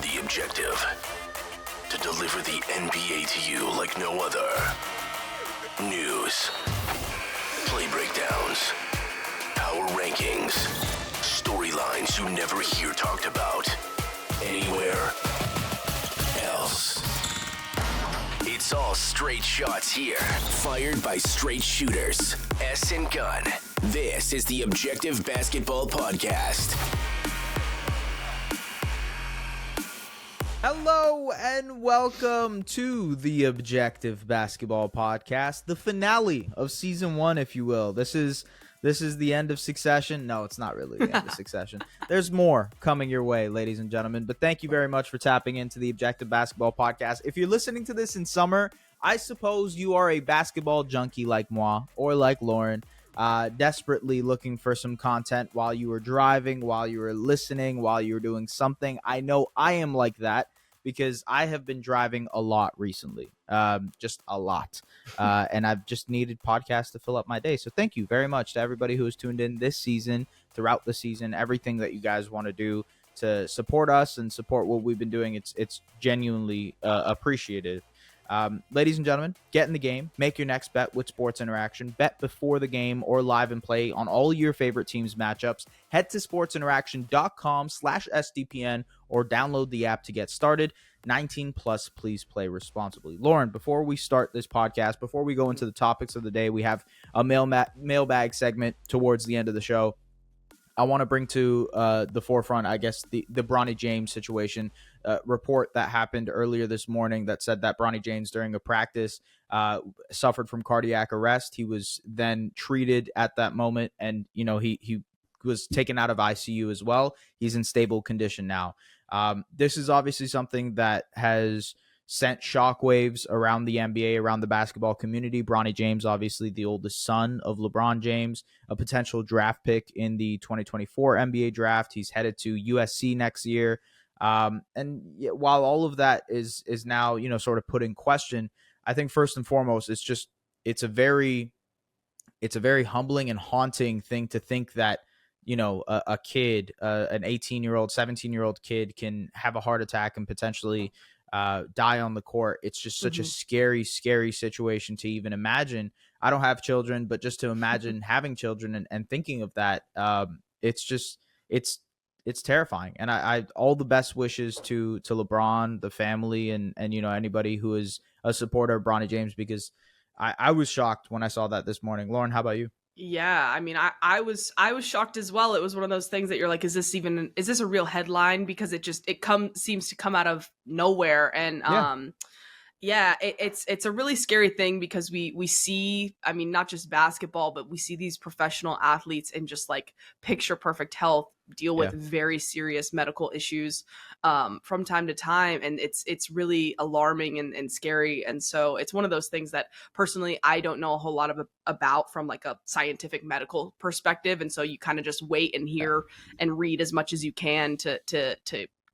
The objective: to deliver the NBA to you like no other. News, play breakdowns, power rankings, storylines you never hear talked about anywhere else. It's all straight shots here, fired by straight shooters. S and Gun. This is the Objective Basketball Podcast. Hello and welcome to the Objective Basketball Podcast, the finale of season 1, if you will. This is the end of Succession. No, it's not really the end of Succession. There's more coming your way, ladies and gentlemen. But thank you very much for tapping into the Objective Basketball Podcast. If you're listening to this in summer, I suppose you are a basketball junkie like moi or like Lauren, desperately looking for some content while you were driving, while you were listening, while you were doing something. I know I am like that, because I have been driving a lot recently, just a lot. And I've just needed podcasts to fill up my day. So thank you very much to everybody who has tuned in this season, throughout the season, everything that you guys want to do to support us and support what we've been doing. It's genuinely appreciated. Ladies and gentlemen, get in the game. Make your next bet with Sports Interaction. Bet before the game or live and play on all your favorite teams' matchups. Head to sportsinteraction.com/SDPN or download the app to get started. 19 plus, please play responsibly. Lauren, before we start this podcast, before we go into the topics of the day, we have a mailbag segment towards the end of the show. I want to bring to the forefront, I guess, the Bronny James situation report that happened earlier this morning that said that Bronny James, during a practice, suffered from cardiac arrest. He was then treated at that moment, and he was taken out of ICU as well. He's in stable condition now. This is obviously something that has sent shockwaves around the NBA, around the basketball community. Bronny James, obviously the oldest son of LeBron James, a potential draft pick in the 2024 NBA draft. He's headed to USC next year. And while all of that is now, sort of put in question, I think first and foremost, it's a very humbling and haunting thing to think that, a kid, an 18-year-old, 17-year-old kid can have a heart attack and potentially die on the court. It's just such a scary situation to even imagine. I don't have children, but just to imagine having children and thinking of that, it's terrifying. And I all the best wishes to LeBron, the family, and anybody who is a supporter of Bronny James, because I was shocked when I saw that this morning. Lauren, how about you? Yeah, I mean, I was shocked as well. It was one of those things that you're like, is this a real headline? Because it seems to come out of nowhere. And it's a really scary thing, because we see, I mean, not just basketball, but we see these professional athletes in just like picture perfect health deal with very serious medical issues from time to time, and it's really alarming and scary. And so it's one of those things that personally I don't know a whole lot about from like a scientific medical perspective, and so you kind of just wait and hear and read as much as you can to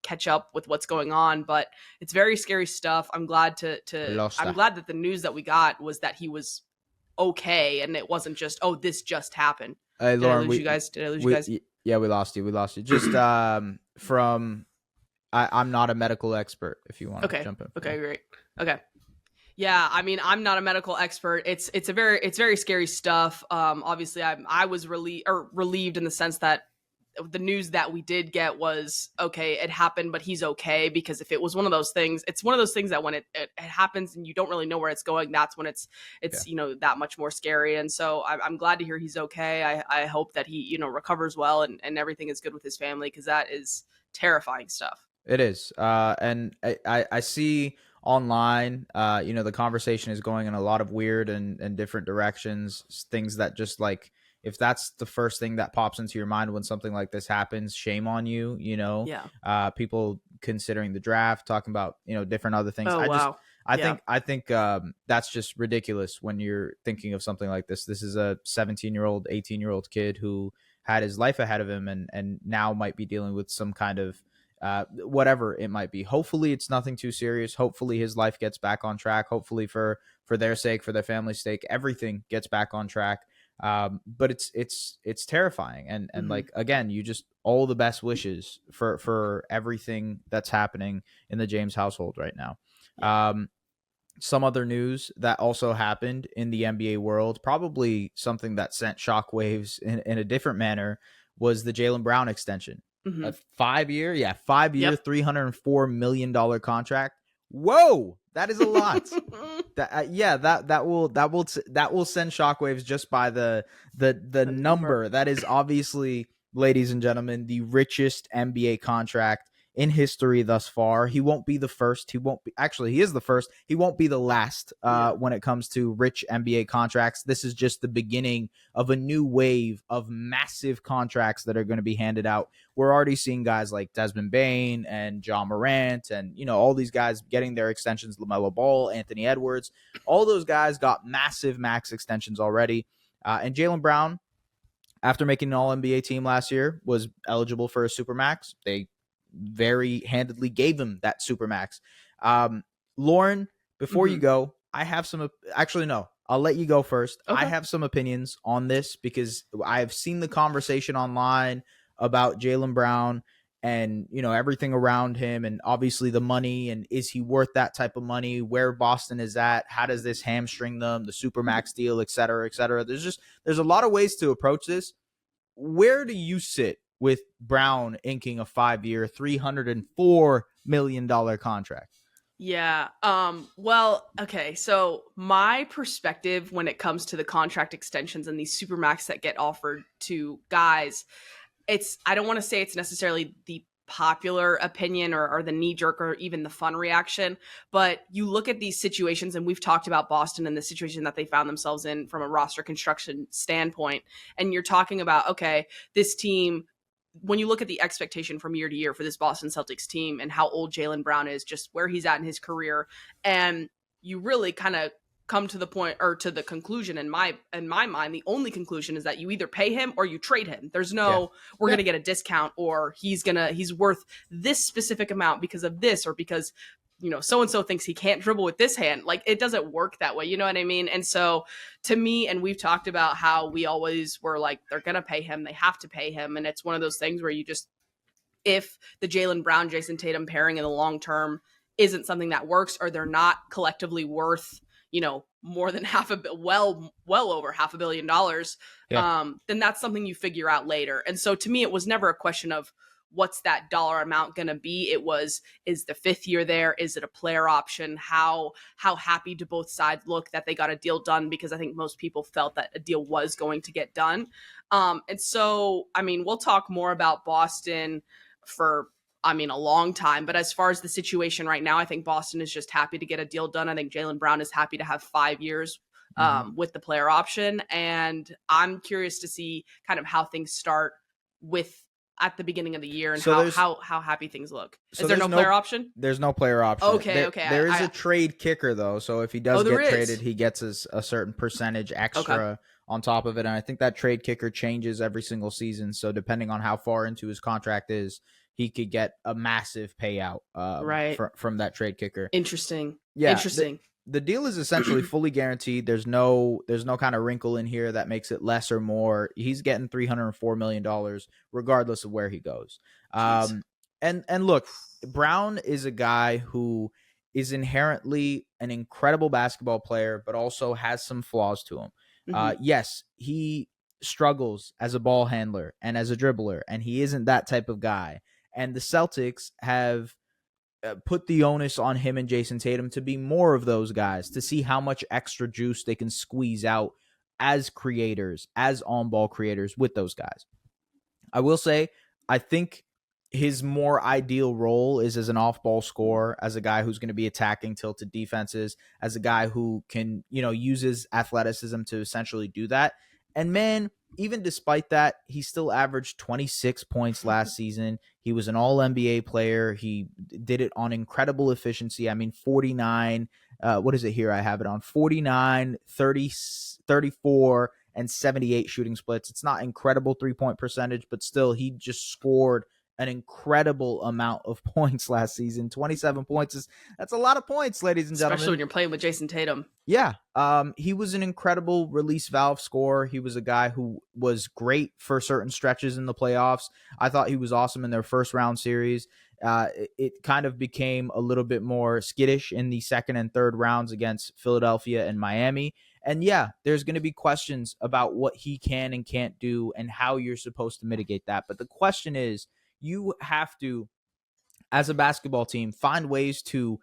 catch up with what's going on. But it's very scary stuff. I'm glad that the news that we got was that he was okay, and it wasn't just, oh, this just happened. Hey, Lauren, Did I lose you guys? Yeah, we lost you. Just from I'm not a medical expert, if you want to jump in. Okay, great. Okay. Yeah, I mean, I'm not a medical expert. It's very scary stuff. Obviously I was relieved in the sense that the news that we did get was, okay, it happened, but he's okay. Because if it was one of those things, it's one of those things that when it happens and you don't really know where it's going, that's when it's that much more scary. And so I'm glad to hear he's okay. I hope that he, recovers well and everything is good with his family, because that is terrifying stuff. It is. And I see online, the conversation is going in a lot of weird and different directions, things that just like, if that's the first thing that pops into your mind when something like this happens, shame on you, people considering the draft, talking about, different other things. I think that's just ridiculous when you're thinking of something like this. This is a 17-year-old, 18-year-old kid who had his life ahead of him and now might be dealing with some kind of whatever it might be. Hopefully it's nothing too serious. Hopefully his life gets back on track. Hopefully for their sake, for their family's sake, everything gets back on track. But it's terrifying. And like, again, you just all the best wishes for everything that's happening in the James household right now. Yeah. Some other news that also happened in the NBA world, probably something that sent shockwaves in a different manner, was the Jaylen Brown extension. A 5-year, Yep. $$$304 million contract. Whoa, that is a lot. That will send shockwaves just by the number. That is obviously, ladies and gentlemen, the richest NBA contract in history thus far. He won't be the first. He is the first. He won't be the last when it comes to rich NBA contracts. This is just the beginning of a new wave of massive contracts that are going to be handed out. We're already seeing guys like Desmond Bane and John Morant and, all these guys getting their extensions, LaMelo Ball, Anthony Edwards. All those guys got massive max extensions already. And Jaylen Brown, after making an All-NBA team last year, was eligible for a Supermax. They very handedly gave him that Supermax. Lauren, before you go, I have some. Actually, no, I'll let you go first. Okay. I have some opinions on this because I've seen the conversation online about Jaylen Brown and everything around him, and obviously the money, and is he worth that type of money? Where Boston is at? How does this hamstring them? The Supermax deal, et cetera, et cetera. There's a lot of ways to approach this. Where do you sit with Brown inking a 5-year, $304 million contract? Yeah. Well, okay. So my perspective when it comes to the contract extensions and these Supermax that get offered to guys, I don't want to say it's necessarily the popular opinion or the knee jerk or even the fun reaction, but you look at these situations, and we've talked about Boston and the situation that they found themselves in from a roster construction standpoint. And you're talking about, okay, this team, when you look at the expectation from year to year for this Boston Celtics team and how old Jaylen Brown is, just where he's at in his career, and you really kind of come to the point, or to the conclusion in my mind, the only conclusion is that you either pay him or you trade him. There's no, we're going to get a discount, or he's worth this specific amount because of this, or because, so-and-so thinks he can't dribble with this hand. Like, it doesn't work that way. You know what I mean? And so to me, and we've talked about how we always were like, they're going to pay him. They have to pay him. And it's one of those things where you just, if the Jaylen Brown, Jason Tatum pairing in the long term isn't something that works, or they're not collectively worth, more than well over $500 million, then that's something you figure out later. And so to me, it was never a question of what's that dollar amount going to be. It was, is the 5th year there? Is it a player option? How happy do both sides look that they got a deal done? Because I think most people felt that a deal was going to get done. And so, we'll talk more about Boston for a long time. But as far as the situation right now, I think Boston is just happy to get a deal done. I think Jaylen Brown is happy to have 5 years with the player option. And I'm curious to see kind of how things start at the beginning of the year, and how happy things look. Is there no player option? There's no player option. Okay. There is a trade kicker, though. So if he does get traded, he gets a certain percentage extra on top of it. And I think that trade kicker changes every single season. So depending on how far into his contract is, he could get a massive payout from that trade kicker. Interesting. Yeah, Interesting. The deal is essentially fully guaranteed. There's no kind of wrinkle in here that makes it less or more. He's getting $304 million regardless of where he goes. And look, Brown is a guy who is inherently an incredible basketball player, but also has some flaws to him. Yes, he struggles as a ball handler and as a dribbler, and he isn't that type of guy. And the Celtics have put the onus on him and Jason Tatum to be more of those guys, to see how much extra juice they can squeeze out as creators, as on-ball creators with those guys. I will say, I think his more ideal role is as an off-ball scorer, as a guy who's going to be attacking tilted defenses, as a guy who can, use his athleticism to essentially do that. And man, even despite that, he still averaged 26 points last season. He was an all-NBA player. He did it on incredible efficiency. 49, what is it here? I have it on 49, 30, 34, and 78 shooting splits. It's not incredible three-point percentage, but still, he just scored an incredible amount of points last season. 27 points that's a lot of points, ladies and gentlemen. Especially when you're playing with Jason Tatum. Yeah. He was an incredible release valve scorer. He was a guy who was great for certain stretches in the playoffs. I thought he was awesome in their first round series. It kind of became a little bit more skittish in the second and third rounds against Philadelphia and Miami. And yeah, there's going to be questions about what he can and can't do and how you're supposed to mitigate that. But the question is, you have to, as a basketball team, find ways to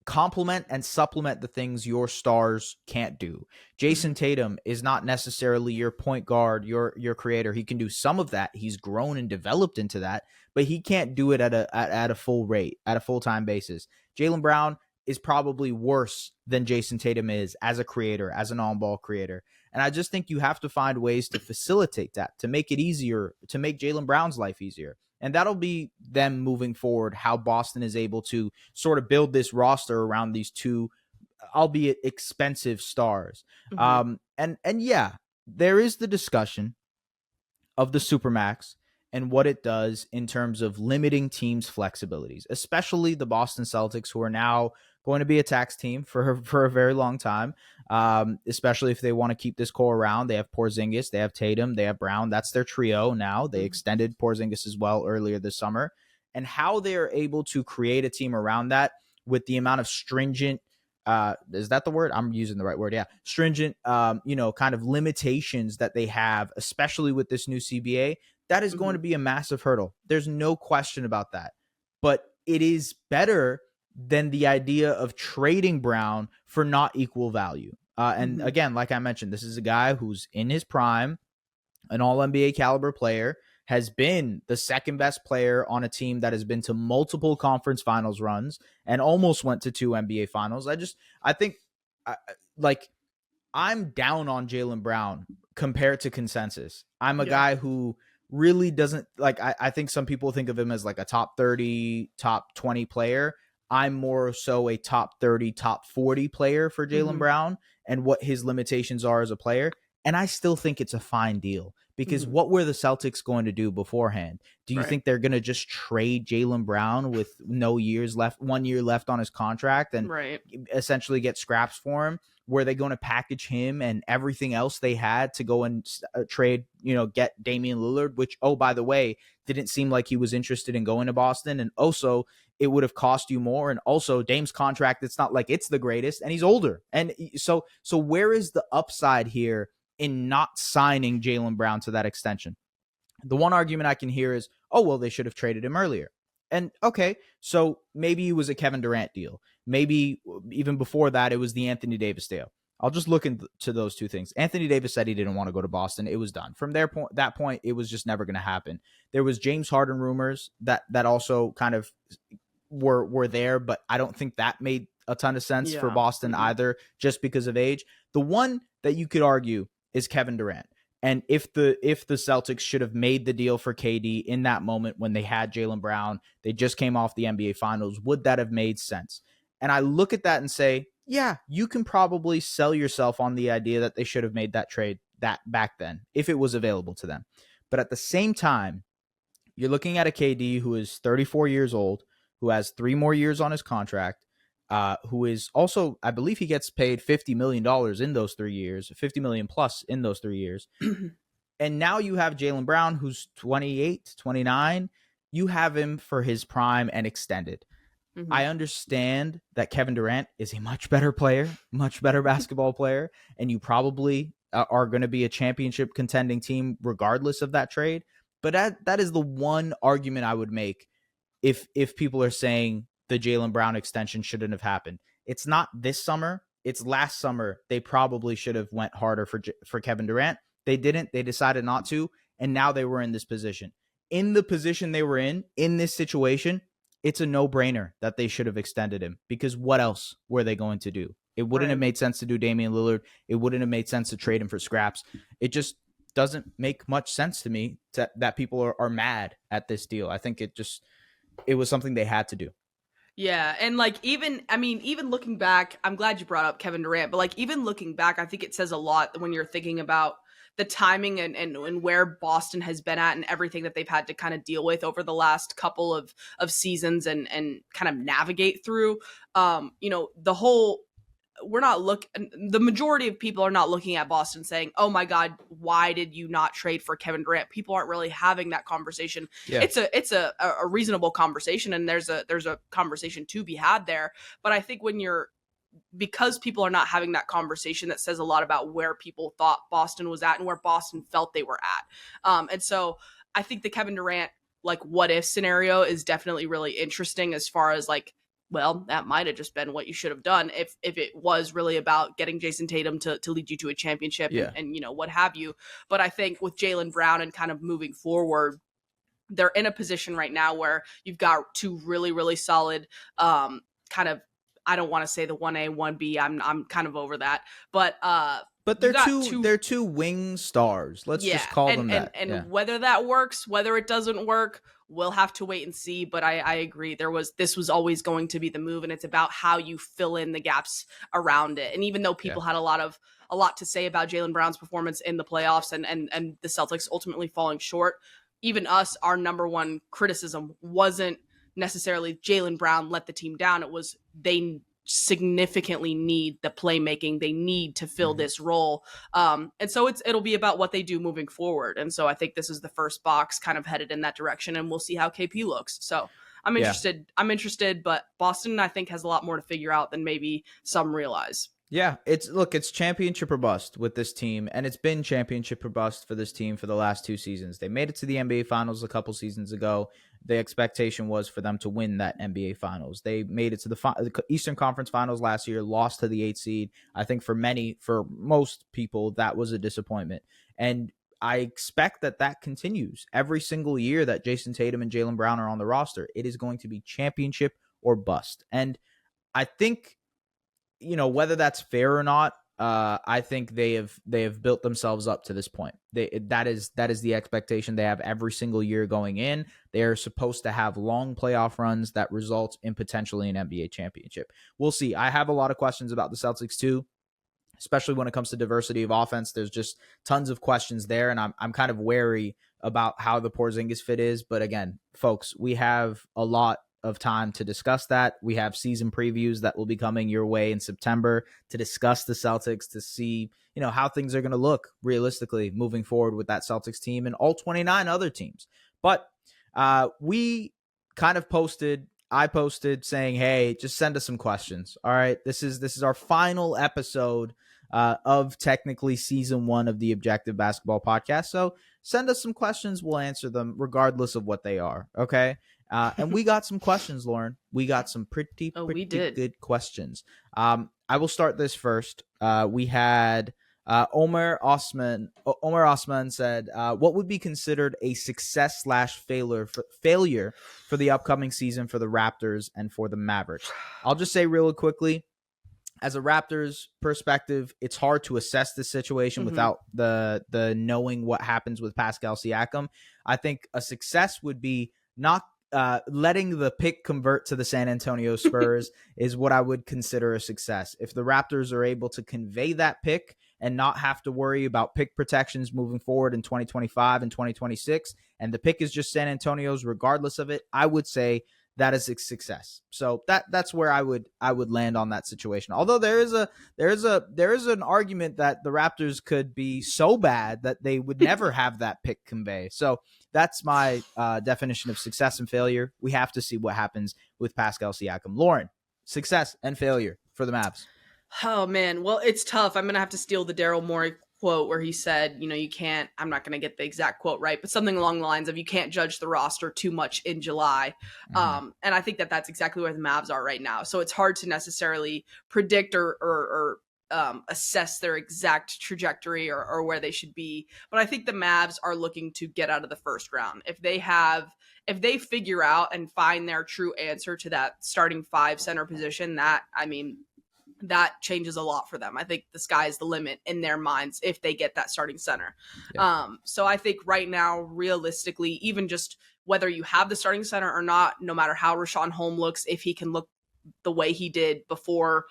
complement and supplement the things your stars can't do. Jason Tatum is not necessarily your point guard, your creator. He can do some of that. He's grown and developed into that, but he can't do it at a full rate, at a full-time basis. Jaylen Brown is probably worse than Jason Tatum is as a creator, as an on-ball creator. And I just think you have to find ways to facilitate that, to make it easier, to make Jaylen Brown's life easier. And that'll be them moving forward, how Boston is able to sort of build this roster around these two, albeit expensive stars. And yeah, there is the discussion of the Supermax and what it does in terms of limiting teams' flexibilities, especially the Boston Celtics, who are now going to be a tax team for a very long time, especially if they want to keep this core around. They have Porzingis, they have Tatum, they have Brown. That's their trio now. They extended Porzingis as well earlier this summer. And how they're able to create a team around that with the amount of stringent, is that the word? I'm using the right word. Yeah. Stringent, kind of limitations that they have, especially with this new CBA, that is going to be a massive hurdle. There's no question about that. But it is better than the idea of trading Brown for not equal value. And again, like I mentioned, this is a guy who's in his prime, an all-NBA caliber player, has been the second best player on a team that has been to multiple conference finals runs and almost went to 2 NBA finals. I think I'm down on Jaylen Brown compared to consensus. I'm a guy who really doesn't I think some people think of him as like a top 30, top 20 player. I'm more so a top 30, top 40 player for Jaylen Brown and what his limitations are as a player. And I still think it's a fine deal because what were the Celtics going to do beforehand? Do you think they're going to just trade Jaylen Brown with no years left, 1 year left on his contract and essentially get scraps for him? Were they going to package him and everything else they had to go and trade, get Damian Lillard, which, oh, by the way, didn't seem like he was interested in going to Boston. And also it would have cost you more. And also Dame's contract, it's not like it's the greatest and he's older. And so where is the upside here in not signing Jaylen Brown to that extension? The one argument I can hear is, oh, well, they should have traded him earlier. And okay, so maybe it was a Kevin Durant deal. Maybe even before that, it was the Anthony Davis deal. I'll just look into those two things. Anthony Davis said he didn't want to go to Boston. It was done. From that point, it was just never going to happen. There was James Harden rumors that also kind of were there, but I don't think that made a ton of sense for Boston either, just because of age. The one that you could argue is Kevin Durant. And if the Celtics should have made the deal for KD in that moment when they had Jaylen Brown, they just came off the NBA Finals, would that have made sense? And I look at that and say, yeah, you can probably sell yourself on the idea that they should have made that trade that back then if it was available to them. But at the same time, you're looking at a KD who is 34 years old, who has 3 more years on his contract, who is also, I believe he gets paid $50 million in those 3 years, $50 million plus in those 3 years. And now you have Jaylen Brown, who's 28, 29. You have him for his prime and extended. I understand that Kevin Durant is a much better player, much better basketball player, and you probably are going to be a championship contending team regardless of that trade. But that is the one argument I would make if people are saying the Jaylen Brown extension shouldn't have happened. It's not this summer. It's last summer. They probably should have went harder for Kevin Durant. They didn't. They decided not to, and now they were in this position. In the position they were in this situation, it's a no-brainer that they should have extended him, because what else were they going to do? It wouldn't have made sense to do Damian Lillard. It wouldn't have made sense to trade him for scraps. It just doesn't make much sense to me that people are mad at this deal. I think it was something they had to do. Yeah, and even looking back, I'm glad you brought up Kevin Durant, but even looking back, I think it says a lot when you're thinking about the timing and where Boston has been at and everything that they've had to kind of deal with over the last couple of seasons and kind of navigate through. The whole the majority of people are not looking at Boston saying, oh my God, why did you not trade for Kevin Durant? People aren't really having that conversation. Yeah. It's a reasonable conversation, and there's a conversation to be had there. But I think because people are not having that conversation, that says a lot about where people thought Boston was at and where Boston felt they were at. And so I think the Kevin Durant, what if scenario is definitely really interesting as far as well, that might have just been what you should have done if it was really about getting Jason Tatum to lead you to a championship and what have you. But I think with Jaylen Brown and kind of moving forward, they're in a position right now where you've got two really, really solid kind of, I don't want to say the 1A, 1B. I'm kind of over that. But they're two wing stars. Let's just call them that. And whether that works, whether it doesn't work, we'll have to wait and see. But I agree. This was always going to be the move, and it's about how you fill in the gaps around it. And even though people had a lot to say about Jaylen Brown's performance in the playoffs and the Celtics ultimately falling short, even our number one criticism wasn't necessarily Jaylen Brown let the team down. It was they significantly need the playmaking. They need to fill this role. And so it'll be about what they do moving forward. And so I think this is the first box kind of headed in that direction, and we'll see how KP looks. So I'm interested. I'm interested, but Boston, I think, has a lot more to figure out than maybe some realize. Yeah, it's championship or bust with this team, and it's been championship or bust for this team for the last 2 seasons. They made it to the NBA Finals a couple seasons ago. The expectation was for them to win that NBA Finals. They made it to the Eastern Conference Finals last year, lost to the 8th seed. I think for most people, that was a disappointment. And I expect that continues every single year that Jason Tatum and Jaylen Brown are on the roster. It is going to be championship or bust. And I think, whether that's fair or not, I think they have built themselves up to this point. That is the expectation they have every single year going in. They are supposed to have long playoff runs that result in potentially an NBA championship. We'll see. I have a lot of questions about the Celtics too, especially when it comes to diversity of offense. There's just tons of questions there, and I'm kind of wary about how the Porzingis fit is. But again, folks, we have a lot of time to discuss that. We have season previews that will be coming your way in September to discuss the Celtics, to see, how things are going to look realistically moving forward with that Celtics team and all 29 other teams. But we kind of I posted saying, hey, just send us some questions. All right. This is our final episode of technically season 1 of the Objective Basketball Podcast. So send us some questions. We'll answer them regardless of what they are. Okay. And we got some questions, Lauren. We got some pretty good questions. I will start this first. We had Omer Osman. Omer Osman said, what would be considered a success / failure for the upcoming season for the Raptors and for the Mavericks? I'll just say really quickly, as a Raptors perspective, it's hard to assess this situation without the knowing what happens with Pascal Siakam. I think a success would be not letting the pick convert to the San Antonio Spurs is what I would consider a success. If the Raptors are able to convey that pick and not have to worry about pick protections moving forward in 2025 and 2026, and the pick is just San Antonio's regardless of it, I would say that is a success. So that's where I would land on that situation. Although there is an argument that the Raptors could be so bad that they would never have that pick convey. So that's my definition of success and failure. We have to see what happens with Pascal Siakam. Lauren, success and failure for the Mavs. Oh man, well, it's tough. I'm gonna have to steal the Daryl Morey quote where he said, you can't, I'm not going to get the exact quote right, but something along the lines of, you can't judge the roster too much in July. And I think that's exactly where the Mavs are right now. So it's hard to necessarily predict or assess their exact trajectory or where they should be. But I think the Mavs are looking to get out of the first round. If they figure out and find their true answer to that starting 5 center position, that changes a lot for them. I think the sky is the limit in their minds if they get that starting center. Yeah. So I think right now, realistically, even just whether you have the starting center or not, no matter how Rashawn Holmes looks, if he can look the way he did before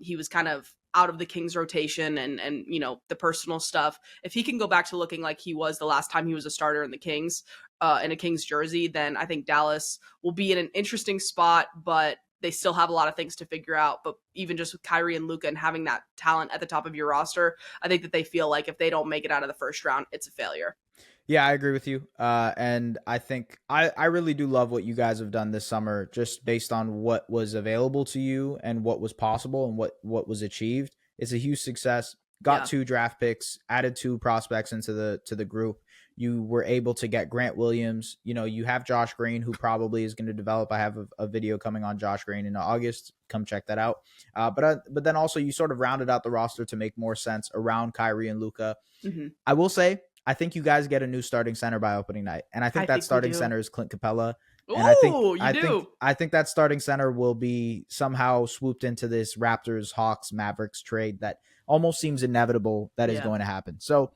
he was kind of out of the Kings rotation and the personal stuff, if he can go back to looking like he was the last time he was a starter in the Kings, in a Kings jersey, then I think Dallas will be in an interesting spot, but they still have a lot of things to figure out. But even just with Kyrie and Luka and having that talent at the top of your roster, I think that they feel like if they don't make it out of the first round, it's a failure. Yeah, I agree with you. And I think I really do love what you guys have done this summer, just based on what was available to you and what was possible and what was achieved. It's a huge success. Got 2 draft picks, added 2 prospects into the group. You were able to get Grant Williams. You have Josh Green, who probably is going to develop. I have a video coming on Josh Green in August. Come check that out. But then also you sort of rounded out the roster to make more sense around Kyrie and Luka. Mm-hmm. I will say, I think you guys get a new starting center by opening night, and I think that starting center is Clint Capella. And I think that starting center will be somehow swooped into this Raptors, Hawks, Mavericks trade that almost seems inevitable that is going to happen. So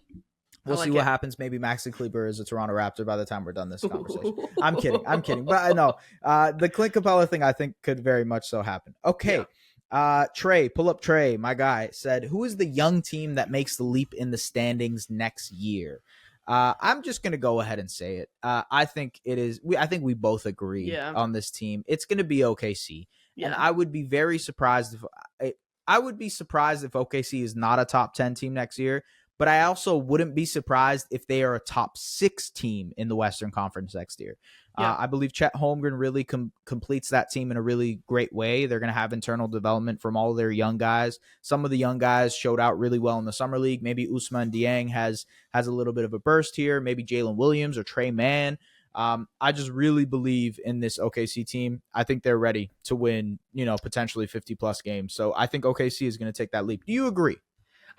we'll see what happens. Maybe Maxi Kleber is a Toronto Raptor by the time we're done this conversation. I'm kidding. But I know the Clint Capella thing I think could very much so happen. Okay. Trey, pull up Trey, my guy, said, who is the young team that makes the leap in the standings next year? I'm just going to go ahead and say it. I think it is. I think we both agree on this team. It's going to be OKC. Yeah. And I would be very surprised if OKC is not a top 10 team next year. But I also wouldn't be surprised if they are a top 6 team in the Western Conference next year. Yeah. I believe Chet Holmgren really completes that team in a really great way. They're going to have internal development from all of their young guys. Some of the young guys showed out really well in the summer league. Maybe Ousmane Dieng has a little bit of a burst here. Maybe Jalen Williams or Trey Mann. I just really believe in this OKC team. I think they're ready to win, potentially 50-plus games. So I think OKC is going to take that leap. Do you agree?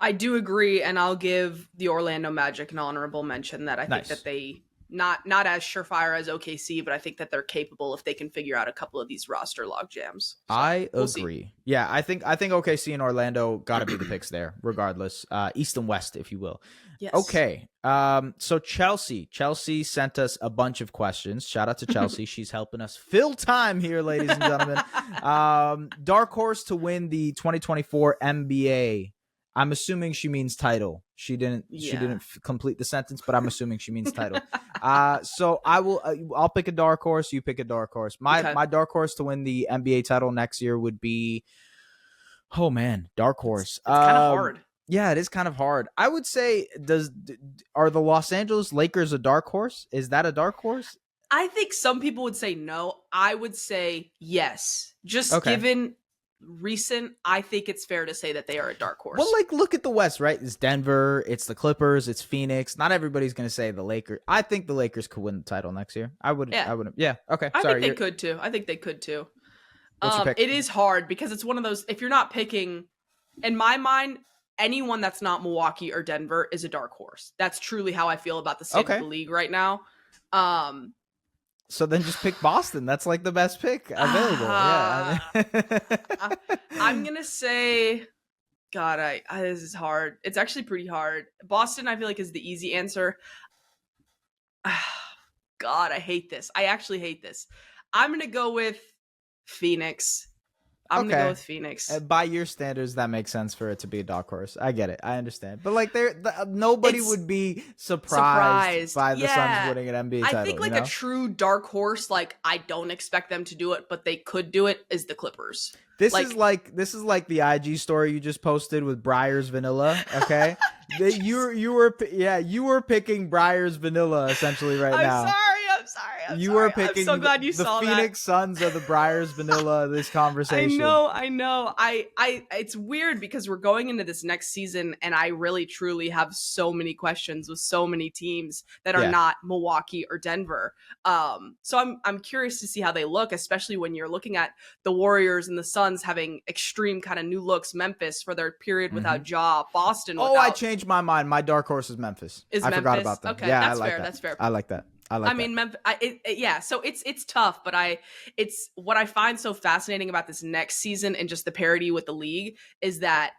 I do agree, and I'll give the Orlando Magic an honorable mention that I think that they not as surefire as OKC, but I think that they're capable if they can figure out a couple of these roster log jams. So I agree. See. Yeah, I think OKC and Orlando got to be the picks there, regardless. East and West, if you will. Yes. Okay. So Chelsea sent us a bunch of questions. Shout out to Chelsea. She's helping us fill time here, ladies and gentlemen. Dark horse to win the 2024 NBA. I'm assuming she means title. She didn't complete the sentence, but I'm assuming she means title. So I'll pick a dark horse. You pick a dark horse. My dark horse to win the NBA title next year would be, dark horse. It's kind of hard. Yeah, it is kind of hard. I would say, are the Los Angeles Lakers a dark horse? Is that a dark horse? I think some people would say no. I would say yes. Just given recent, I think it's fair to say that they are a dark horse. Well, look at the West, right? It's Denver, it's the Clippers, it's Phoenix. Not everybody's going to say the Lakers. I think the Lakers could win the title next year. I wouldn't. Yeah. Okay. I think they could too. What's your pick? It is hard because it's one of those, if you're not picking, in my mind, anyone that's not Milwaukee or Denver is a dark horse. That's truly how I feel about the state of the league right now. So then just pick Boston. That's the best pick available. I'm going to say, God, this is hard. It's actually pretty hard. Boston, I feel like, is the easy answer. God, I hate this. I actually hate this. I'm going to go with Phoenix. I'm going to go with Phoenix. By your standards, that makes sense for it to be a dark horse. I get it. I understand. But nobody would be surprised by the Suns winning an NBA title. I think a true dark horse, I don't expect them to do it, but they could do it, is the Clippers. This is like the IG story you just posted with Breyers Vanilla. Okay, you were picking Breyers Vanilla essentially right now. I'm sorry. You were picking. I'm so glad you saw that. The Phoenix Suns are the Breyers Vanilla of this conversation. I know. It's weird because we're going into this next season, and I really truly have so many questions with so many teams that are not Milwaukee or Denver. So I'm curious to see how they look, especially when you're looking at the Warriors and the Suns having extreme kind of new looks. Memphis for their period without Ja. Boston. I changed my mind. My dark horse is Memphis. I forgot about them. Okay, yeah, that's fair. That. That's fair. I like that. I mean, Memphis, so it's tough, but it's what I find so fascinating about this next season and just the parity with the league is that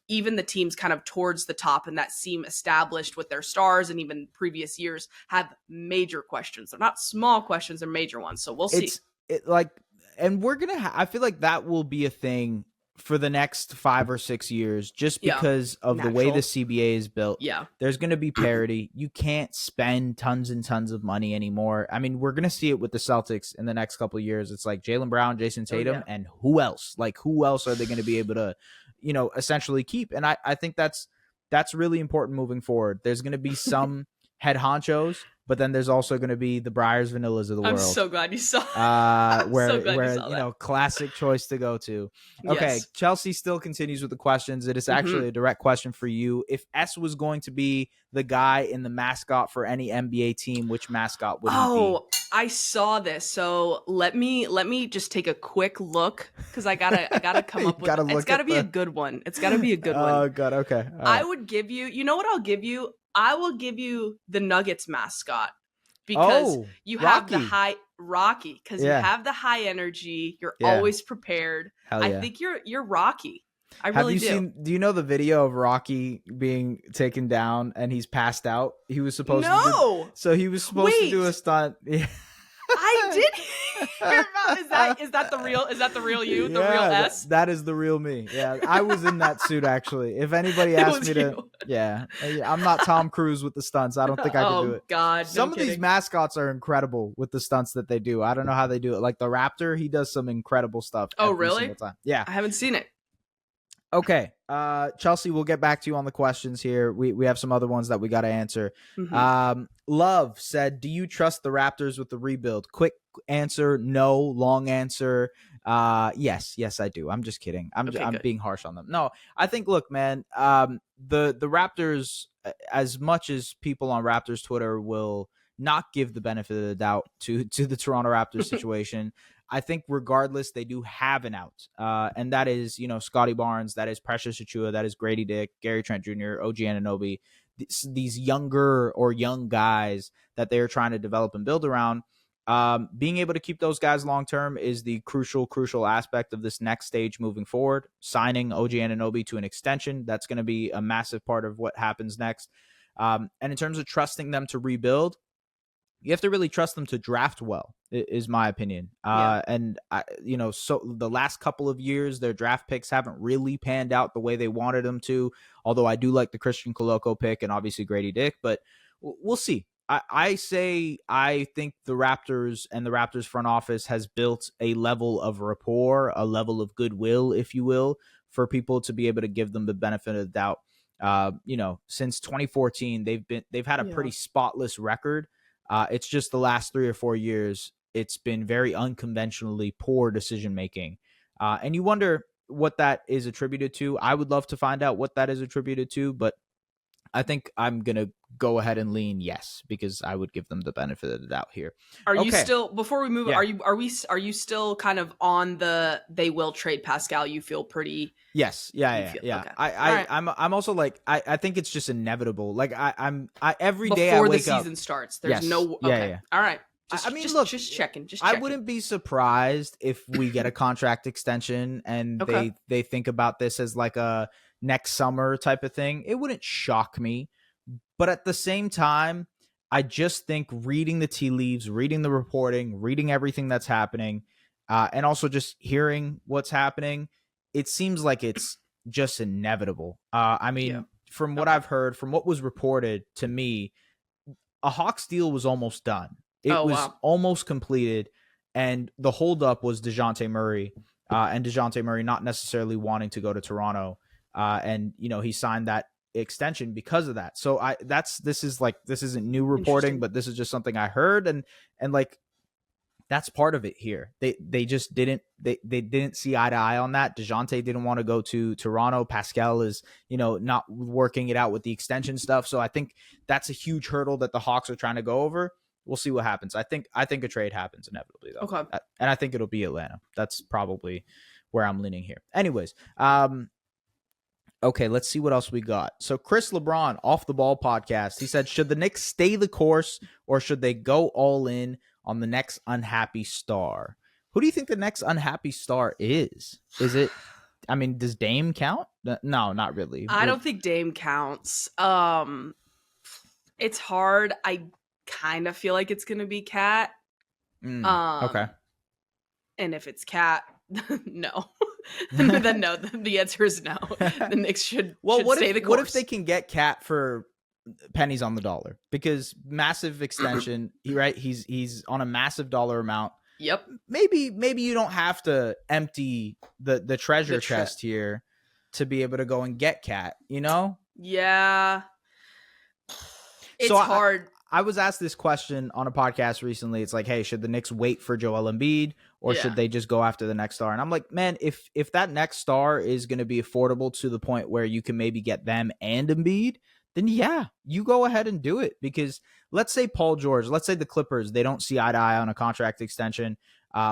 even the teams kind of towards the top and that seem established with their stars and even previous years have major questions. They're not small questions, they're major ones. So we'll see. And we're going to I feel like that will be a thing for the next 5 or 6 years, just Yeah. because of the way Natural. the CBA is built. Yeah. There's going to be parity. You can't spend tons and tons of money anymore. I mean, we're going to see it with the Celtics in the next couple of years. It's like Jaylen Brown, Jason Tatum, and who else? Like, who else are they going to be able to, essentially keep? And I think that's really important moving forward. There's going to be some head honchos, but then there's also going to be the Briars Vanillas of the world. I'm so glad you saw Classic choice to go to. Okay, yes. Chelsea still continues with the questions. It is actually a direct question for you. If S was going to be the guy in the mascot for any NBA team, which mascot would he be? I saw this. So let me just take a quick look because I gotta come up with it's gotta be a good one. It's gotta be a good one. Oh god, okay. I would give you, you know what I'll give you? I will give you the Nuggets mascot because you have the high Rocky, because you have the high energy. You're always prepared. Hell yeah. I think you're Rocky. I really do. Do you know the video of Rocky being taken down and he's passed out? He was supposed to do a stunt. Yeah. I did hear about. Is that the real you? The real S? That is the real me. Yeah, I was in that suit actually. If anybody asked me to, I'm not Tom Cruise with the stunts. I don't think I can do it. God, some of these mascots are incredible with the stunts that they do. I don't know how they do it. Like the Raptor, he does some incredible stuff. Oh, really? Time. Yeah, I haven't seen it. Okay, Chelsea, we'll get back to you on the questions here. We have some other ones that we got to answer. Love said, do you trust the Raptors with the rebuild? Quick answer, no. Long answer, yes, I do. I'm just kidding. I'm being harsh on them. No, I think, look, man, the Raptors, as much as people on Raptors Twitter will not give the benefit of the doubt to the Toronto Raptors situation, I think regardless, they do have an out. And that is, Scotty Barnes, that is Precious Achiuwa, that is Grady Dick, Gary Trent Jr., OG Anunoby, these younger or young guys that they're trying to develop and build around. Being able to keep those guys long-term is the crucial aspect of this next stage moving forward. Signing OG Anunoby to an extension, that's going to be a massive part of what happens next. And in terms of trusting them to rebuild, you have to really trust them to draft well, is my opinion. And so the last couple of years, their draft picks haven't really panned out the way they wanted them to. Although I do like the Christian Coloco pick and obviously Grady Dick, but we'll see. I think the Raptors and the Raptors front office has built a level of rapport, a level of goodwill, if you will, for people to be able to give them the benefit of the doubt. Since 2014, they've had a pretty spotless record. It's just the last 3 or 4 years, it's been very unconventionally poor decision making. And you wonder what that is attributed to. I would love to find out what that is attributed to, but I think I'm going to go ahead and lean yes, because I would give them the benefit of the doubt here. Are you still, before we move, are you still kind of on the they will trade Pascal? You feel pretty. Yes. Yeah. Okay. I'm also like, I think it's just inevitable. Like I'm every day before I wake the season up, starts, there's no. Okay. Yeah. All right. Look, just checking. I wouldn't be surprised if we get a contract extension and they think about this as like a next summer type of thing. It wouldn't shock me. But at the same time, I just think reading the tea leaves, reading the reporting, reading everything that's happening, and also just hearing what's happening, it seems like it's just inevitable. From what I've heard, from what was reported to me, a Hawks deal was almost done. It was almost completed, and the holdup was DeJounte Murray, and DeJounte Murray not necessarily wanting to go to Toronto, and he signed that extension because of that. So this isn't new reporting, but this is just something I heard, and like that's part of it here. They just didn't see eye to eye on that. DeJounte didn't want to go to Toronto. Pascal is not working it out with the extension stuff. So I think that's a huge hurdle that the Hawks are trying to go over. We'll see what happens. I think a trade happens inevitably, though. Okay. And I think it'll be Atlanta. That's probably where I'm leaning here. Anyways, okay, let's see what else we got. So Chris LeBron, Off the Ball podcast, he said, should the Knicks stay the course or should they go all in on the next unhappy star? Who do you think the next unhappy star is? Is it, does Dame count? No, not really. I don't think Dame counts. It's hard. I kind of feel like it's going to be Cat. Okay. And if it's Cat, no. Then no, the answer is no. The Knicks should stay the course. What if they can get Cat for pennies on the dollar? Because massive extension, he's on a massive dollar amount. Yep. Maybe you don't have to empty the treasure chest here to be able to go and get Cat, you know? Yeah. It's hard. I was asked this question on a podcast recently. It's like, hey, should the Knicks wait for Joel Embiid or should they just go after the next star? And I'm like, man, if that next star is going to be affordable to the point where you can maybe get them and Embiid, then yeah, you go ahead and do it. Because let's say Paul George, let's say the Clippers, they don't see eye to eye on a contract extension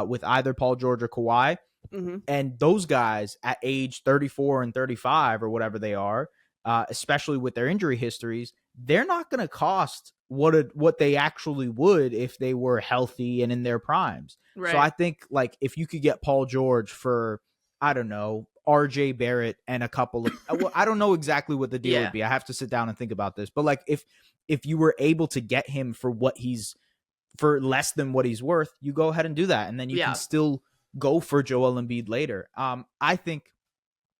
with either Paul George or Kawhi. Mm-hmm. And those guys at age 34 and 35 or whatever they are, especially with their injury histories, they're not going to cost what they actually would if they were healthy and in their primes. Right. So I think like if you could get Paul George for, I don't know, RJ Barrett and a couple of, well, I don't know exactly what the deal would be. I have to sit down and think about this. But like if you were able to get him for for less than what he's worth, you go ahead and do that. And then you can still go for Joel Embiid later. I think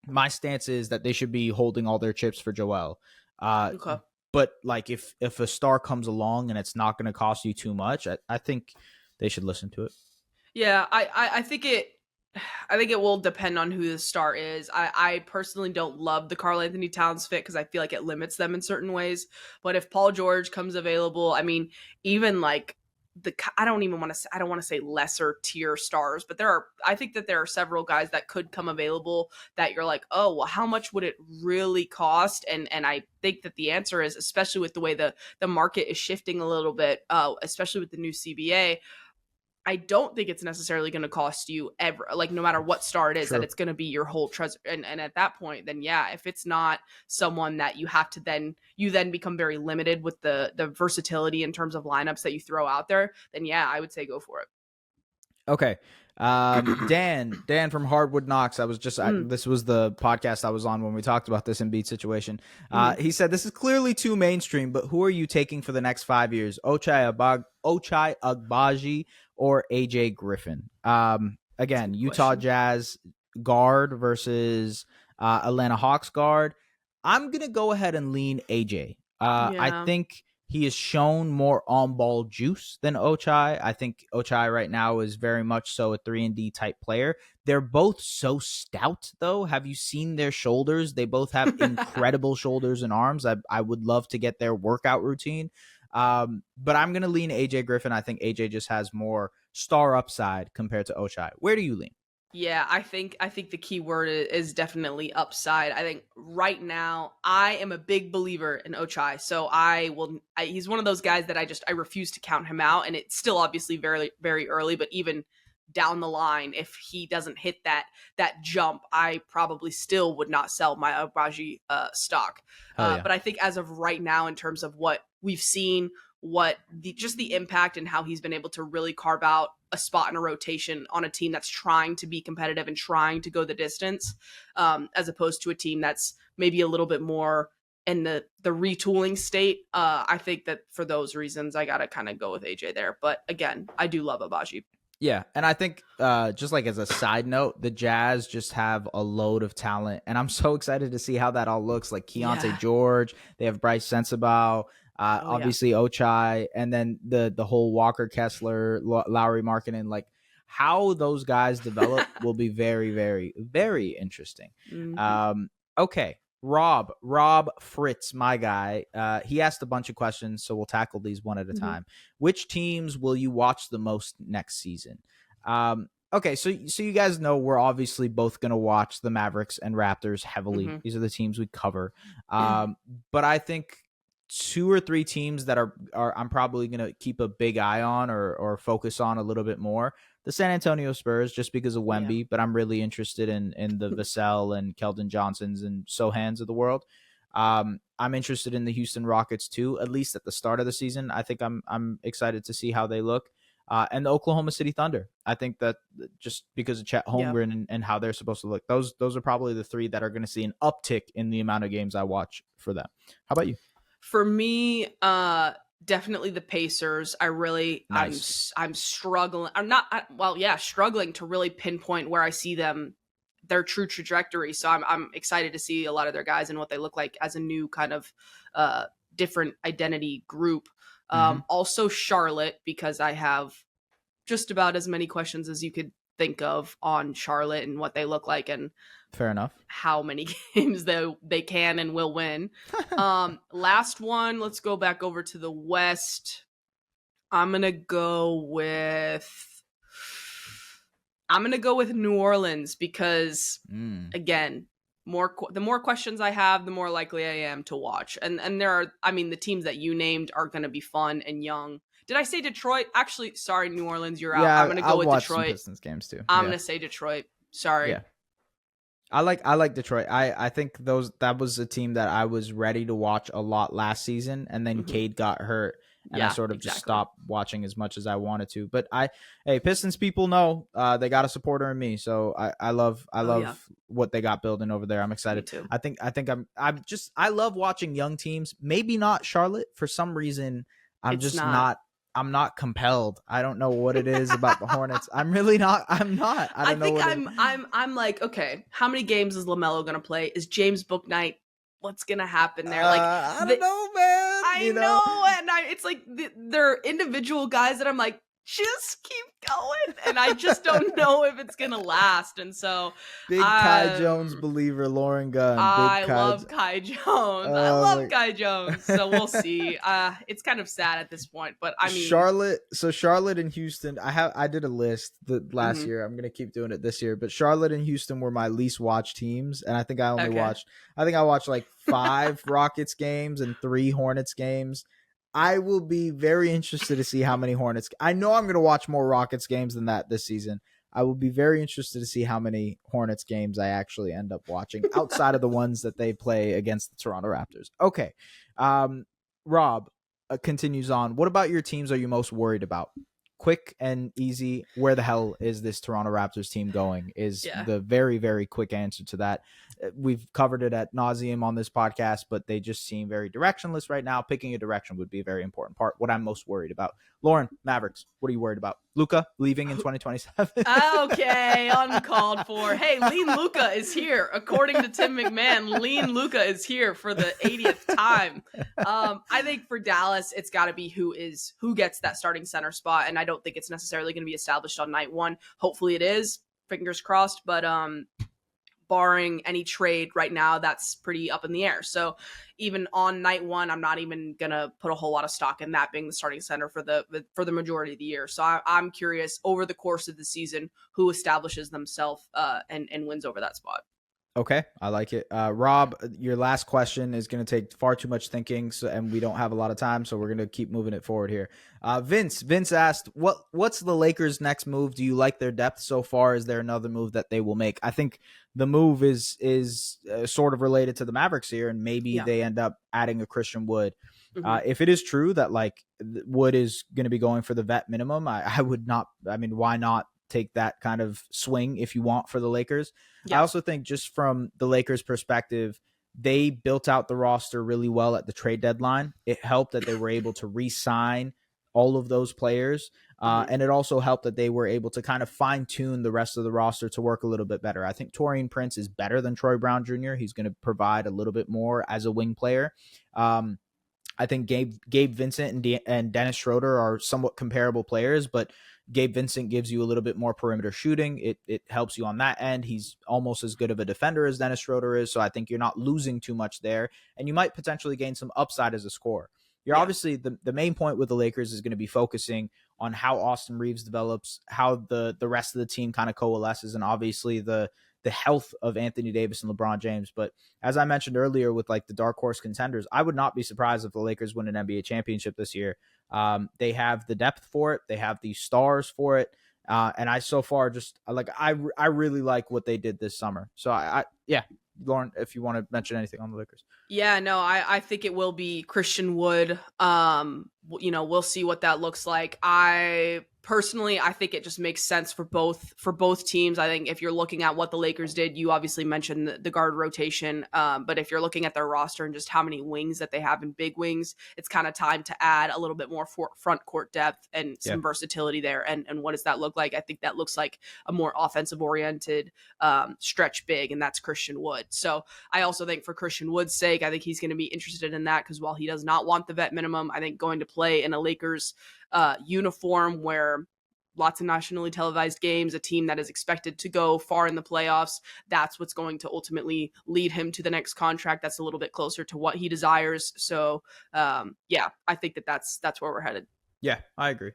my stance is that they should be holding all their chips for Joel. Okay. But like if a star comes along and it's not going to cost you too much, I think they should listen to it. Yeah, I think it will depend on who the star is. I personally don't love the Karl Anthony Towns fit because I feel like it limits them in certain ways. But if Paul George comes available, I mean, even like I don't want to say lesser tier stars, but I think that there are several guys that could come available that you're like, oh, well, how much would it really cost? And I think that the answer is, especially with the way the market is shifting a little bit, especially with the new CBA, I don't think it's necessarily going to cost you ever, like no matter what star it is, that it's going to be your whole treasure. And at that point, then yeah, if it's not someone that you have to you then become very limited with the versatility in terms of lineups that you throw out there, then yeah, I would say go for it. Okay. Dan from Hardwood Knocks. I was just, this was the podcast I was on when we talked about this Embiid situation. He said, this is clearly too mainstream, but who are you taking for the next 5 years? Ochai Agbaji or AJ Griffin? Again, Utah Jazz guard versus Atlanta Hawks guard. I'm going to go ahead and lean AJ. I think he has shown more on-ball juice than Ochai. I think Ochai right now is very much so a 3-and-D type player. They're both so stout, though. Have you seen their shoulders? They both have incredible shoulders and arms. I would love to get their workout routine. But I'm going to lean AJ Griffin. I think AJ just has more star upside compared to Ochai. Where do you lean? Yeah, I think the key word is definitely upside. I think right now I am a big believer in Ochai. So he's one of those guys that I refuse to count him out. And it's still obviously very, very early, but even down the line, if he doesn't hit that jump, I probably still would not sell my Agbaji stock. But I think as of right now, in terms of what we've seen, the impact and how he's been able to really carve out a spot in a rotation on a team that's trying to be competitive and trying to go the distance, as opposed to a team that's maybe a little bit more in the retooling state. I think that for those reasons, I got to kind of go with AJ there. But again, I do love Agbaji. Yeah, and I think just like as a side note, the Jazz just have a load of talent, and I'm so excited to see how that all looks. Like Keontae George, they have Bryce Sensabaugh, obviously Ochai, and then the whole Walker Kessler, Lowry Markkanen, like how those guys develop will be very, very, very interesting. Mm-hmm. Okay. Rob Fritz, my guy, he asked a bunch of questions, so we'll tackle these one at a time. Which teams will you watch the most next season? Okay, so you guys know we're obviously both going to watch the Mavericks and Raptors heavily. These are the teams we cover. But I think 2 or 3 teams that are I'm probably going to keep a big eye on or focus on a little bit more. The San Antonio Spurs, just because of Wemby, but I'm really interested in the Vassell and Keldon Johnsons and Sohans of the world. I'm interested in the Houston Rockets too, at least at the start of the season. I think I'm excited to see how they look. And the Oklahoma City Thunder. I think that just because of Chet Holmgren and how they're supposed to look, those are probably the 3 that are going to see an uptick in the amount of games I watch for them. How about you? For me, definitely the Pacers. I'm struggling. Struggling to really pinpoint where I see them their true trajectory. So I'm excited to see a lot of their guys and what they look like as a new kind of different identity group. Also Charlotte, because I have just about as many questions as you could think of on Charlotte and what they look like and fair enough how many games they can and will win. Last one, let's go back over to the West. I'm gonna go with New Orleans because again, the more questions I have, the more likely I am to watch. And there are, I mean, the teams that you named are going to be fun and young. Did I say Detroit? Actually, sorry, New Orleans, you're out. I'm going to go with Detroit. Some Pistons games too. I'm going to say Detroit. Sorry. Yeah. I like Detroit. I think that was a team that I was ready to watch a lot last season, and then Cade got hurt, and I sort of just stopped watching as much as I wanted to. But Pistons people know they got a supporter in me, so I love what they got building over there. I'm excited. Me too. I love watching young teams. Maybe not Charlotte for some reason. I'm not compelled. I don't know what it is about the Hornets. I'm really not. I'm not. I'm like, okay, how many games is LaMelo going to play? Is James Bouknight? What's going to happen there? Like, I don't know, man. I know. And it's like, they're individual guys that I'm like, just keep going. And I just don't know if it's going to last. And so big Kai Jones believer, Lauren Gunn. I love Kai Jones. I love Kai Jones. So we'll see. It's kind of sad at this point, but I mean, Charlotte and Houston, I did a list last year. I'm going to keep doing it this year, but Charlotte and Houston were my least watched teams. And I think I watched like 5 Rockets games and 3 Hornets games. I will be very interested to see how many Hornets. I know I'm going to watch more Rockets games than that this season. I will be very interested to see how many Hornets games I actually end up watching outside of the ones that they play against the Toronto Raptors. Okay. Rob continues on. What about your teams are you most worried about? Quick and easy. Where the hell is this Toronto Raptors team going is the very, very quick answer to that. We've covered it at nauseum on this podcast, but they just seem very directionless right now. Picking a direction would be a very important part. What I'm most worried about. Lauren, Mavericks, what are you worried about? Luka leaving in 2027? Okay, uncalled for. Hey, Lean Luka is here. According to Tim McMahon, Lean Luka is here for the 80th time. I think for Dallas, it's got to be who gets that starting center spot, and I don't think it's necessarily going to be established on night one. Hopefully it is. Fingers crossed, but barring any trade right now, that's pretty up in the air. So even on night one, I'm not even going to put a whole lot of stock in that being the starting center for the majority of the year. So I'm curious over the course of the season, who establishes themselves and wins over that spot. Okay, I like it. Rob, your last question is going to take far too much thinking, and we don't have a lot of time, so we're going to keep moving it forward here. Vince asked, what's the Lakers' next move? Do you like their depth so far? Is there another move that they will make? I think the move is sort of related to the Mavericks here, and maybe they end up adding a Christian Wood. If it is true that like Wood is going to be going for the vet minimum, I would not. I mean, why not take that kind of swing if you want for the Lakers? I also think just from the Lakers perspective, they built out the roster really well at the trade deadline. It helped that they were able to re-sign all of those players. And it also helped that they were able to kind of fine tune the rest of the roster to work a little bit better. I think Taurean Prince is better than Troy Brown Jr. He's going to provide a little bit more as a wing player. I think Gabe Vincent and Dennis Schroeder are somewhat comparable players, but Gabe Vincent gives you a little bit more perimeter shooting. It helps you on that end. He's almost as good of a defender as Dennis Schroeder is, so I think you're not losing too much there, and you might potentially gain some upside as a scorer. You're obviously the main point with the Lakers is going to be focusing on how Austin Reeves develops, how the rest of the team kind of coalesces, and obviously the health of Anthony Davis and LeBron James. But as I mentioned earlier with like the dark horse contenders, I would not be surprised if the Lakers win an NBA championship this year. They have the depth for it. They have the stars for it. And I so far just like I really like what they did this summer. So Lauren, if you want to mention anything on the Lakers. Yeah, no, I think it will be Christian Wood. we'll see what that looks like. I think it just makes sense for both teams. I think if you're looking at what the Lakers did, you obviously mentioned the guard rotation, but if you're looking at their roster and just how many wings that they have in big wings, it's kind of time to add a little bit more front court depth and some versatility there. And what does that look like? I think that looks like a more offensive oriented stretch big, and that's Christian Wood. So I also think for Christian Wood's sake, I think he's going to be interested in that, because while he does not want the vet minimum, I think going to play in a Lakers uniform where lots of nationally televised games, a team that is expected to go far in the playoffs, that's what's going to ultimately lead him to the next contract that's a little bit closer to what he desires. So I think that's where we're headed. Yeah, I agree.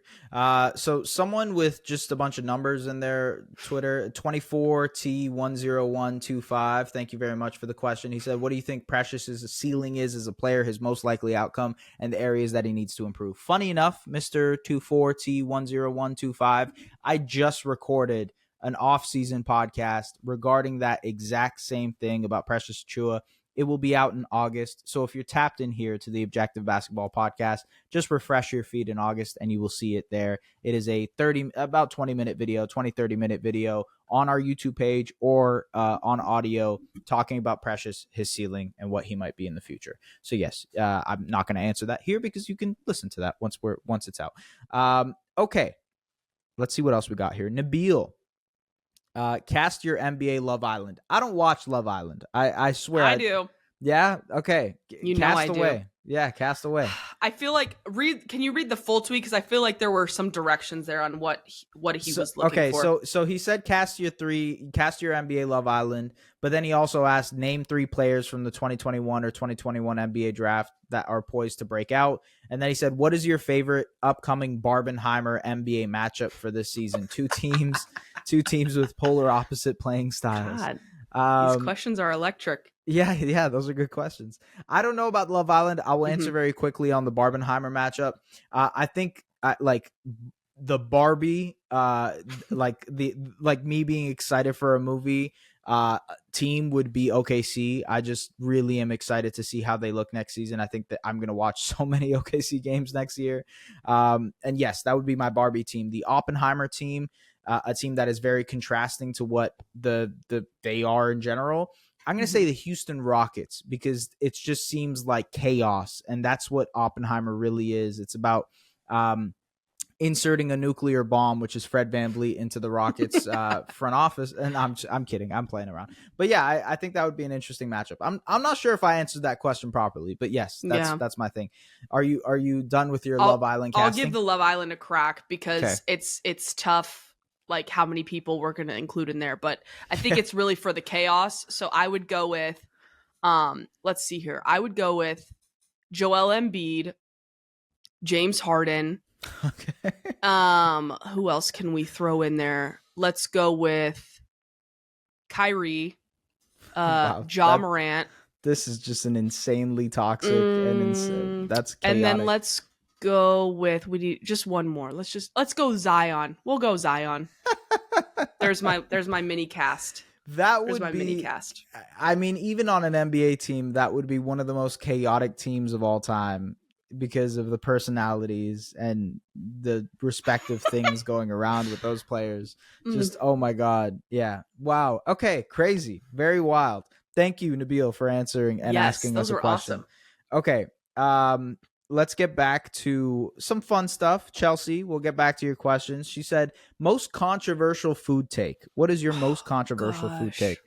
So someone with just a bunch of numbers in their Twitter, 24T10125. Thank you very much for the question. He said, what do you think Precious's ceiling is as a player, his most likely outcome, and the areas that he needs to improve? Funny enough, Mr. 24T10125, I just recorded an off-season podcast regarding that exact same thing about Precious Achiuwa. It will be out in August. So if you're tapped in here to the Objective Basketball Podcast, just refresh your feed in August and you will see it there. It is a 30-minute video on our YouTube page or on audio talking about Precious, his ceiling, and what he might be in the future. So yes, I'm not going to answer that here because you can listen to that once it's out. Okay, let's see what else we got here. Nabil. Cast your NBA Love Island. I don't watch Love Island. I swear I do. Yeah. Okay. Cast away. Do. Yeah. Cast away. I feel like can you read the full tweet? Because I feel like there were some directions there on what he was looking for. Okay. So he said cast your NBA Love Island, but then he also asked name 3 players from the 2021 or 2021 NBA draft that are poised to break out. And then he said, what is your favorite upcoming Barbenheimer NBA matchup for this season? 2 teams, 2 teams with polar opposite playing styles. God, these questions are electric. Yeah, those are good questions. I don't know about Love Island. I will answer very quickly on the Barbenheimer matchup. I think like the Barbie, me being excited for a movie team would be OKC. I just really am excited to see how they look next season. I think that I'm going to watch so many OKC games next year. And yes, that would be my Barbie team. The Oppenheimer team, a team that is very contrasting to what they are in general. I'm going to say the Houston Rockets, because it just seems like chaos, and that's what Oppenheimer really is. It's about inserting a nuclear bomb, which is Fred VanVleet, into the Rockets front office. And I'm kidding. I'm playing around. But yeah, I think that would be an interesting matchup. I'm not sure if I answered that question properly, but yes, that's my thing. Are you done with your Love Island casting? I'll give the Love Island a crack because it's tough, like how many people we're going to include in there, but I think it's really for the chaos. So I would go with, let's see here. I would go with Joel Embiid, James Harden. Okay. Who else can we throw in there? Let's go with Kyrie, Ja Morant. This is just an insanely toxic and that's chaotic. And then let's go with just one more. Let's go Zion. We'll go Zion. There's my mini cast. That would be mini cast. I mean, even on an NBA team, that would be one of the most chaotic teams of all time because of the personalities and the respective things going around with those players. Just oh my God. Yeah. Wow. Okay. Crazy. Very wild. Thank you, Nabil, for answering and asking us a question. Awesome. Okay. Let's get back to some fun stuff. Chelsea, we'll get back to your questions. She said, most controversial food take. What is your most controversial food take?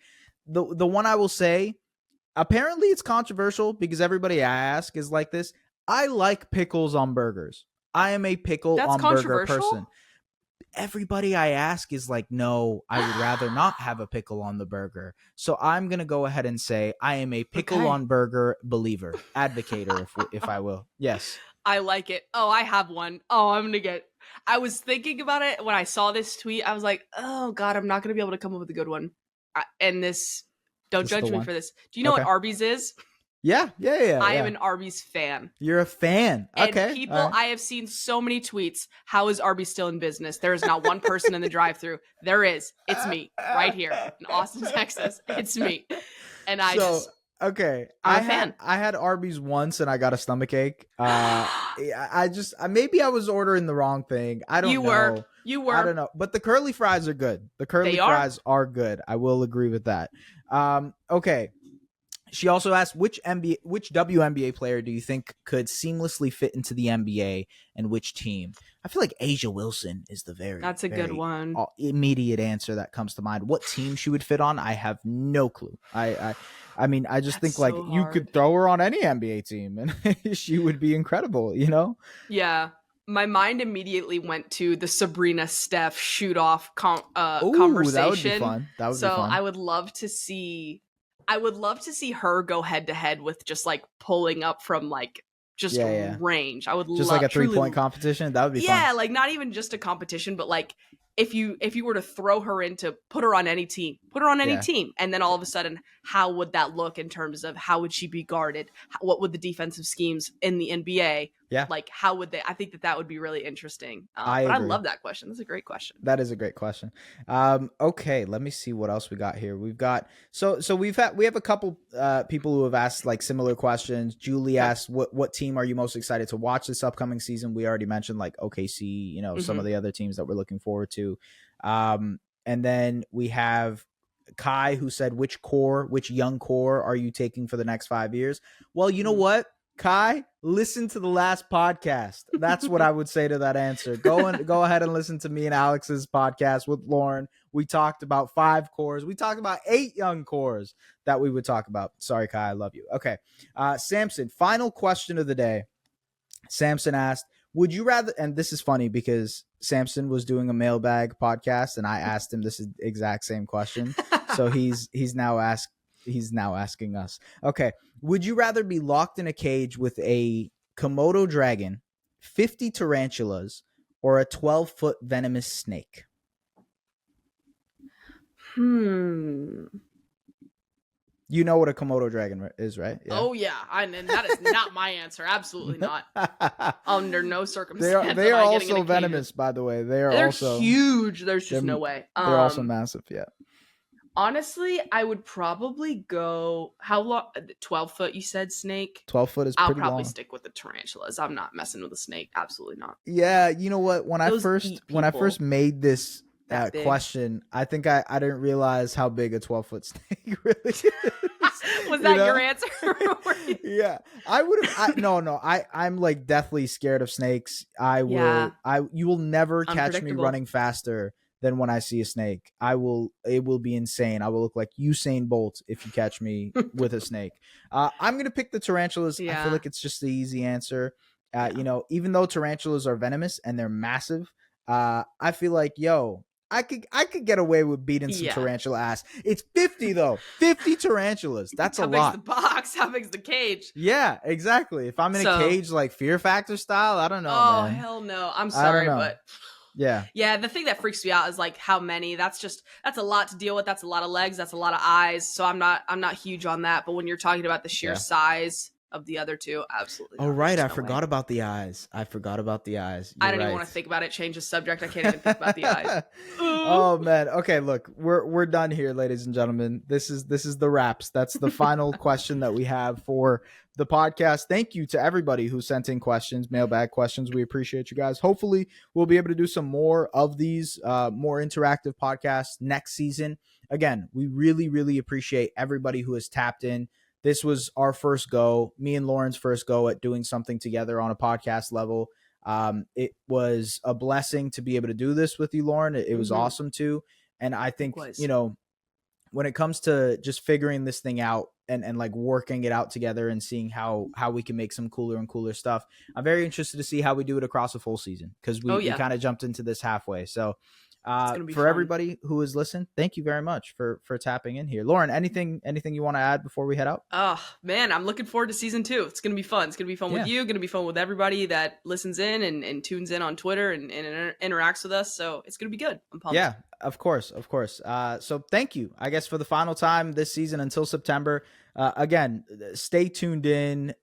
The one I will say, apparently it's controversial because everybody I ask is like this. I like pickles on burgers. I am a pickle on burger person. Everybody I ask is like, no, I would rather not have a pickle on the burger. So I'm going to go ahead and say I am a pickle on burger believer, advocator, if I will. Yes. I like it. Oh, I have one. Oh, I was thinking about it when I saw this tweet. I was like, oh God, I'm not going to be able to come up with a good one. Don't judge me for this. Do you know what Arbys is? Yeah. I am an Arbys fan. You're a fan. Okay. And people, I have seen so many tweets. How is Arbys still in business? There is not one person in the drive-thru. There is. It's me right here in Austin, Texas. It's me. And I'm a fan. I had Arbys once and I got a stomach ache. maybe I was ordering the wrong thing. I don't know. You were. I don't know. But the curly fries are good. The curly fries are good. I will agree with that. Okay. She also asked which WNBA player do you think could seamlessly fit into the NBA and which team? I feel like Asia Wilson is the That's a good one. Immediate answer that comes to mind. What team she would fit on, I have no clue. I mean, I just think like you could throw her on any NBA team and she would be incredible, you know? Yeah. My mind immediately went to the Sabrina Steph shoot off conversation. That would be fun. That would be fun. I would love to see her go head to head with just like pulling up from like range. I would just like a 3-point competition. That would be fun. Yeah, like not even just a competition, but like if you were to throw her into put her on any team, and then all of a sudden, how would that look in terms of how would she be guarded? What would the defensive schemes in the NBA? Yeah, like how would they? I think that would be really interesting. I love that question. That's a great question. That is a great question. Okay, let me see what else we got here. We've got so we have a couple people who have asked like similar questions. Julie asked, "What team are you most excited to watch this upcoming season?" We already mentioned like OKC, you know, some of the other teams that we're looking forward to. And then we have Kai who said, "Which young core are you taking for the next 5 years?" Well, you know what? Kai, listen to the last podcast. That's what I would say to that answer. Go ahead and listen to me and Alex's podcast with Lauren. We talked about 5 cores. We talked about 8 young cores that we would talk about. Sorry, Kai, I love you. Okay. Samson, final question of the day. Samson asked, would you rather, and this is funny because Samson was doing a mailbag podcast and I asked him this exact same question. So he's now asking us. Okay. Would you rather be locked in a cage with a Komodo dragon, 50 tarantulas, or a 12-foot venomous snake? You know what a Komodo dragon is, right? Yeah. Oh, yeah. And that is not my answer. Absolutely not. Under no circumstance. They are also venomous, by the way. They're also huge. There's just no way. They're also massive, yeah. Honestly, I would probably go, how long? 12 foot, you said, snake? 12 foot is pretty long. I'll probably stick with the tarantulas. I'm not messing with a snake. Absolutely not. Yeah, you know what? When I first made this question, I think I didn't realize how big a 12-foot snake really is. Was that your answer? Yeah. I would have no, I'm like deathly scared of snakes. You will never catch me running faster than when I see a snake. It will be insane. I will look like Usain Bolt if you catch me with a snake. I'm going to pick the tarantulas. Yeah. I feel like it's just the easy answer. You know, even though tarantulas are venomous and they're massive, I feel like, I could get away with beating some tarantula ass. It's 50 though. 50 tarantulas. That's a lot. How big's the box? How big's the cage? Yeah, exactly. If I'm in a cage like Fear Factor style, I don't know. Oh, man. Hell no. I'm sorry, but yeah. The thing that freaks me out is like how many. That's a lot to deal with. That's a lot of legs. That's a lot of eyes. So I'm not huge on that. But when you're talking about the sheer size of the other two, absolutely. Oh, right. I forgot about the eyes. I don't even want to think about it. Change the subject. I can't even think about the eyes. Oh man. Okay, look, we're done here, ladies and gentlemen. This is the Raps. That's the final question that we have for the podcast. Thank you to everybody who sent in questions, mailbag questions. We appreciate you guys. Hopefully we'll be able to do some more of these more interactive podcasts next season. Again, we really, really appreciate everybody who has tapped in. This was our first go, me and Lauren's first go at doing something together on a podcast level. It was a blessing to be able to do this with you, Lauren. It was awesome too. And I think, when it comes to just figuring this thing out and like working it out together and seeing how we can make some cooler and cooler stuff, I'm very interested to see how we do it across a full season because we kind of jumped into this halfway. So for fun. Everybody who has listened, thank you very much for tapping in here. Lauren, anything you want to add before we head out? Oh man, I'm looking forward to season 2. It's gonna be fun. It's gonna be fun with you. Gonna be fun with everybody that listens in and tunes in on Twitter and interacts with us. So it's gonna be good. I'm pumped. Yeah, of course. So thank you, I guess, for the final time this season until September. Again, stay tuned in.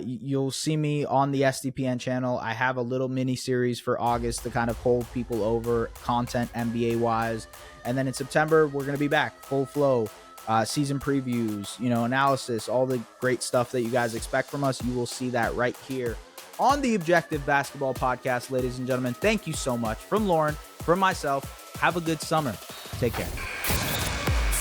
You'll see me on the SDPN channel. I have a little mini series for August to kind of hold people over content NBA wise. And then in September, we're going to be back full flow, season previews, analysis, all the great stuff that you guys expect from us. You will see that right here on the Objective Basketball Podcast, ladies and gentlemen. Thank you so much. From Lauren, from myself, have a good summer. Take care.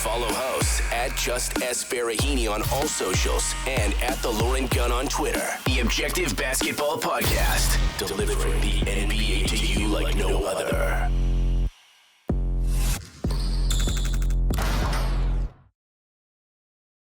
Follow hosts at Just S. Barahini on all socials and at The Lauren Gunn on Twitter. The Objective Basketball Podcast, delivering the NBA to you like no other.